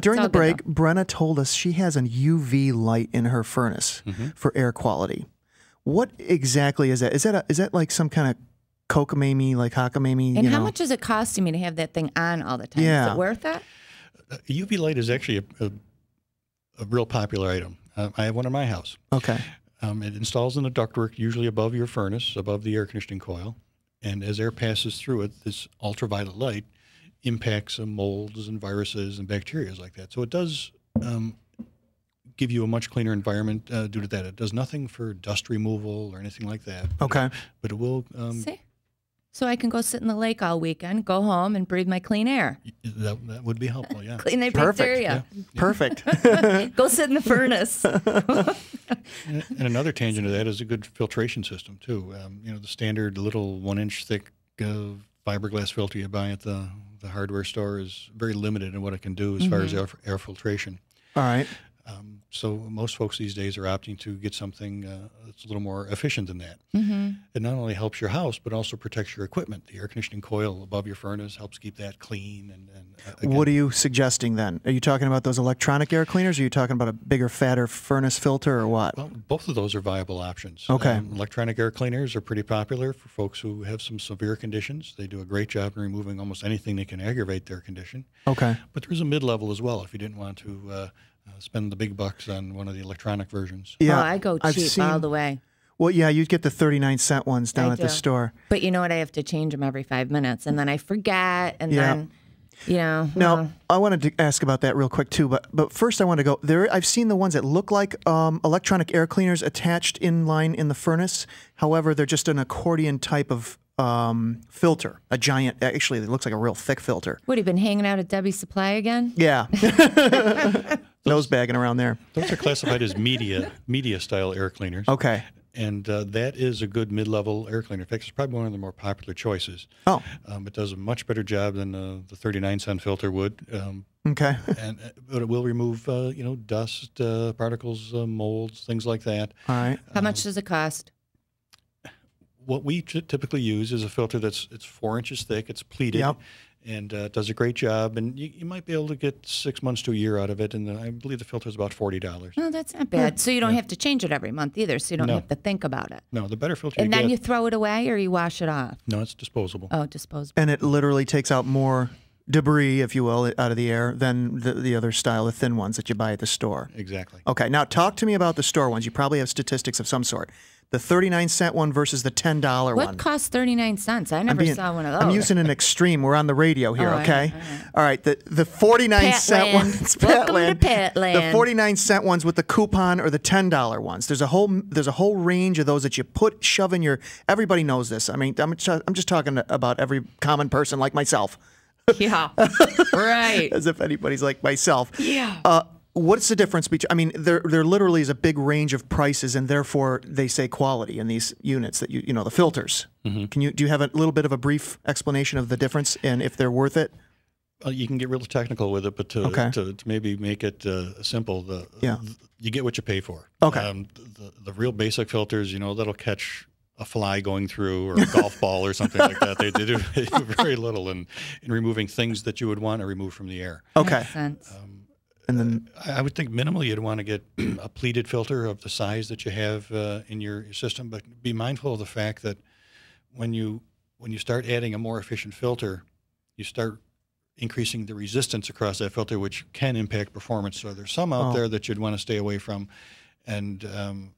During the all good, break, Brenna told us she has an UV light in her furnace for air quality. What exactly is that? Is that like some kind of cockamamie, like cockamamie? And how much is it costing me to have that thing on all the time? Yeah. Is it worth it? UV light is actually a real popular item. I have one in my house. Okay. It installs in the ductwork, usually above your furnace, above the air conditioning coil. And as air passes through it, this ultraviolet light impacts molds and viruses and bacteria like that. So it does give you a much cleaner environment due to that. It does nothing for dust removal or anything like that. Okay. But it will... See? So I can go sit in the lake all weekend, go home, and breathe my clean air. That would be helpful, yeah. Clean that Perfect. bacteria. Yeah. Perfect. Go sit in the furnace. And another tangent of that is a good filtration system, too. The standard little 1-inch thick fiberglass filter you buy at the hardware store is very limited in what it can do as far as air filtration. All right. So most folks these days are opting to get something that's a little more efficient than that. It not only helps your house, but also protects your equipment. The air conditioning coil above your furnace helps keep that clean. And What are you suggesting then? Are you talking about those electronic air cleaners? Or are you talking about a bigger, fatter furnace filter or what? Well, both of those are viable options. Okay. Electronic air cleaners are pretty popular for folks who have some severe conditions. They do a great job in removing almost anything that can aggravate their condition. Okay. But there's a mid-level as well if you didn't want to spend the big bucks on one of the electronic versions. Yeah. Oh, I go cheap all the way. Well, yeah, you'd get the 39-cent ones down I at the do. store. But you know what? I have to change them every 5 minutes, and then I forget, and Yeah. then, you know. Now, I wanted to ask about that real quick too, but first I want to go there. I've seen the ones that look like electronic air cleaners attached in line in the furnace. However, they're just an accordion type of filter, a giant. Actually, it looks like a real thick filter. What, have you been hanging out at Debbie's Supply again? Yeah, nose bagging around there. Those are classified as media style air cleaners. Okay. And that is a good mid-level air cleaner. In fact, it's probably one of the more popular choices. Oh. It does a much better job than the 39-cent filter would. Okay. But it will remove, dust, particles, molds, things like that. All right. How much does it cost? What we typically use is a filter it's 4 inches thick. It's pleated. Yep. And does a great job. And you might be able to get 6 months to a year out of it. And I believe the filter is about $40. Oh, that's not bad. So you don't have to change it every month either, so you don't No. have to think about it. No, the better filter And you then get. you throw it away or you wash it off? No, it's disposable. Oh, disposable. And it literally takes out more debris, if you will, out of the air than the other style, the thin ones that you buy at the store. Exactly. Okay, now talk to me about the store ones. You probably have statistics of some sort. The 39-cent one versus the $10 What one. costs 39 cents? I never saw one of those. I'm using an extreme. We're on the radio here, Oh, okay? all right. All right, the 49-cent Petland. ones. Welcome to Petland. Petland. The 49-cent ones with the coupon or the $10 ones. There's a whole range of those that you shove in your. Everybody knows this. I mean, I'm just talking about every common person like myself, Yeah. Right. as if anybody's like myself. Yeah. What's the difference between? I mean, there literally is a big range of prices, and therefore they say quality in these units that you know the filters. Do you have a little bit of a brief explanation of the difference and if they're worth it? You can get real technical with it, but to maybe make it simple, you get what you pay for. Okay. The real basic filters, that'll catch a fly going through or a golf ball or something like that. They do very little in removing things that you would want to remove from the air. Okay. Makes sense. And then I would think minimally you'd want to get a pleated filter of the size that you have in your system, but be mindful of the fact that when you start adding a more efficient filter, you start increasing the resistance across that filter, which can impact performance. So there's some out there that you'd want to stay away from. And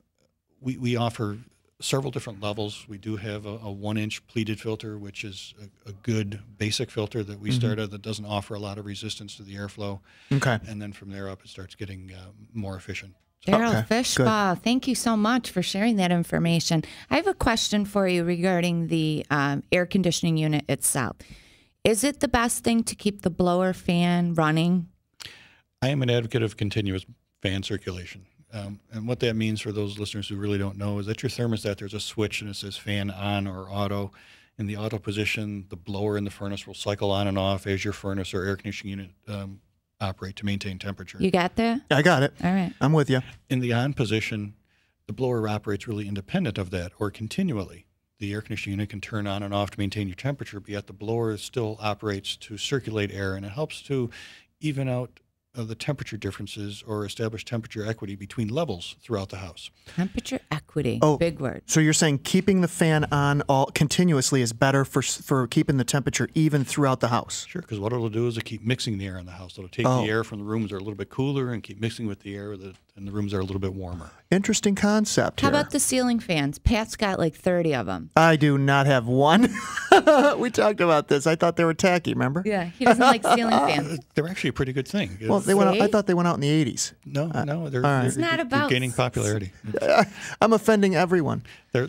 we offer several different levels. We do have a 1-inch pleated filter, which is a good basic filter that we started that doesn't offer a lot of resistance to the airflow. okay. And then from there up, it starts getting more efficient. Daryl Okay, Fishbaugh, thank you so much for sharing that information. I have a question for you regarding the air conditioning unit itself. Is it the best thing to keep the blower fan running? I am an advocate of continuous fan circulation. And what that means for those listeners who really don't know is that your thermostat, there's a switch and it says fan on or auto. In the auto position, the blower in the furnace will cycle on and off as your furnace or air conditioning unit operate to maintain temperature. You got that? I got it. All right. I'm with you. In the on position, the blower operates really independent of that or continually. The air conditioning unit can turn on and off to maintain your temperature, but yet the blower still operates to circulate air, and it helps to even out of the temperature differences or establish temperature equity between levels throughout the house. Temperature equity, big word. So you're saying keeping the fan on all continuously is better for keeping the temperature even throughout the house? Sure, because what it'll do is it'll keep mixing the air in the house. It'll take the air from the rooms that are a little bit cooler and keep mixing with the air in the rooms that are a little bit warmer. Interesting concept How here. about the ceiling fans? Pat's got like 30 of them. I do not have one. We talked about this. I thought they were tacky, remember? Yeah, he doesn't like ceiling fans. They're actually a pretty good thing. Well, I thought they went out in the 80s. No, they're not about gaining popularity. I'm offending everyone. They're a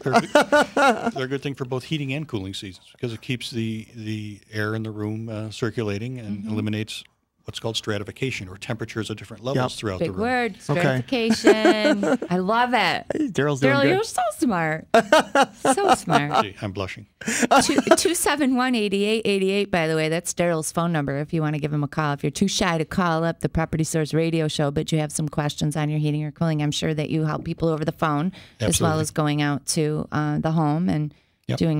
good thing for both heating and cooling seasons because it keeps the air in the room circulating and eliminates what's called stratification, or temperatures at different levels throughout the Big room. word, stratification. I love it. Hey, Daryl's doing Daryl, good. you're so smart. So smart. Gee, I'm blushing. 271-8888, by the way. That's Daryl's phone number if you want to give him a call. If you're too shy to call up the Property Source radio show, but you have some questions on your heating or cooling, I'm sure that you help people over the phone as well Absolutely. as going out to the home and doing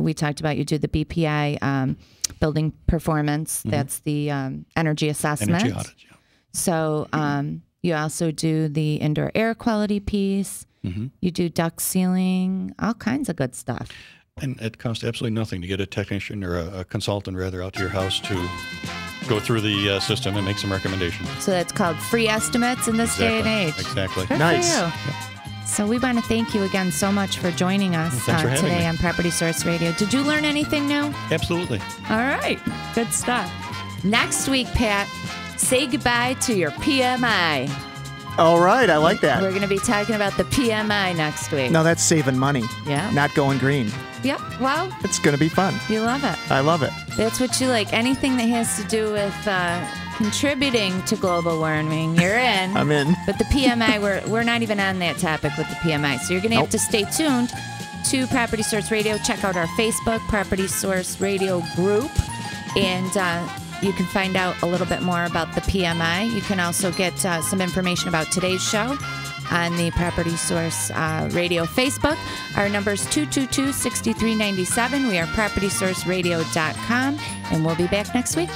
we talked about you do the BPI building performance. That's the energy assessment. Energy audit, yeah. So you also do the indoor air quality piece. You do duct sealing, all kinds of good stuff. And it costs absolutely nothing to get a technician or a consultant, rather, out to your house to go through the system and make some recommendations. So that's called free estimates in this day and age. Exactly. Good Nice. for you. So we want to thank you again so much for joining us Thanks for having today me. on Property Source Radio. Did you learn anything new? Absolutely. All right. Good stuff. Next week, Pat, say goodbye to your PMI. All right, I like that. We're going to be talking about the PMI next week. No, that's saving money. Yeah. Not going green. Yep. Well, It's going to be fun. you love it. I love it. That's what you like. Anything that has to do with contributing to global warming, you're in. I'm in. But the PMI, we're not even on that topic with the PMI. So you're going to have to stay tuned to Property Source Radio. Check out our Facebook, Property Source Radio group. And you can find out a little bit more about the PMI. You can also get some information about today's show on the Property Source Radio Facebook. Our number is 222-6397. We are propertysourceradio.com. And we'll be back next week.